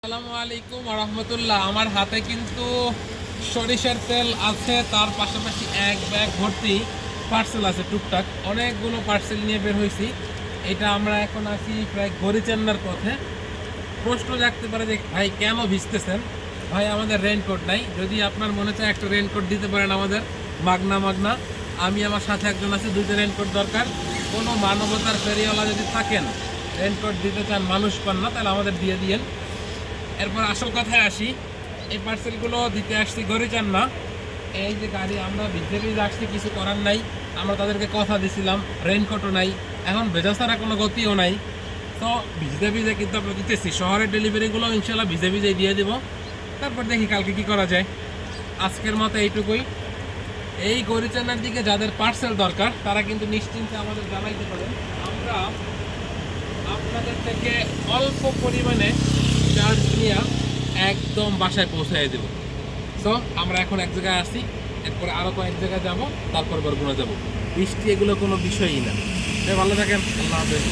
আসসালামু আলাইকুম রহমতুল্লাহ। আমার হাতে কিন্তু সরিষার তেল আছে, তার পাশাপাশি এক ব্যাগ ভর্তি পার্সেল আছে। টুকটাক অনেকগুলো পার্সেল নিয়ে বের হয়েছি। এটা আমরা এখন আছি প্রায় গরিচান্নার পথে। প্রশ্ন জাগতে পারে যে ভাই কেন ভিজতেছেন? ভাই আমাদের রেইনকোট নাই। যদি আপনার মনে চায় একটা রেইনকোট দিতে পারেন আমাদের, মাগনা মাগনা। আমি আমার সাথে একজন আছে, দুইটা রেইনকোট দরকার। কোনো মানবতার ফেরিওয়ালা যদি থাকেন, রেইনকোট দিতে চান, মানুষ পান না, তাহলে আমাদের দিয়ে দিয়েন। এরপর আসল কথায় আসি, এই পার্সেলগুলো দিতে আসছি গরিচান্না। এই যে গাড়ি, আমরা ভিজে ভিজে আসছি, কিছু করার নাই। আমরা তাদেরকে কথা দিছিলাম, রেইনকোটও নাই, এখন ভেজা ছাড়া কোনো গতিও নাই। তো ভিজে ভিজে কিন্তু আমরা দিতেছি। শহরের ডেলিভারিগুলো ইনশাল্লাহ ভিজে ভিজেই দিয়ে দেবো। তারপর দেখি কালকে কি করা যায়। আজকের মতো এইটুকুই। এই গরিচান্নার দিকে যাদের পার্সেল দরকার তারা কিন্তু নিশ্চিন্তে আমাদের জানাইতে পারেন। আমরা আপনাদের থেকে অল্প পরিমাণে চার্জ নিয়ে একদম বাসায় পৌঁছাই দেব। তো আমরা এখন এক জায়গায় আসি, এরপরে আরও কয়েক জায়গায় যাবো, তারপর বরগুনা যাবো। বৃষ্টি এগুলো কোনো বিষয়ই না। ভালো থাকেন, আল্লাহ হাফেজ।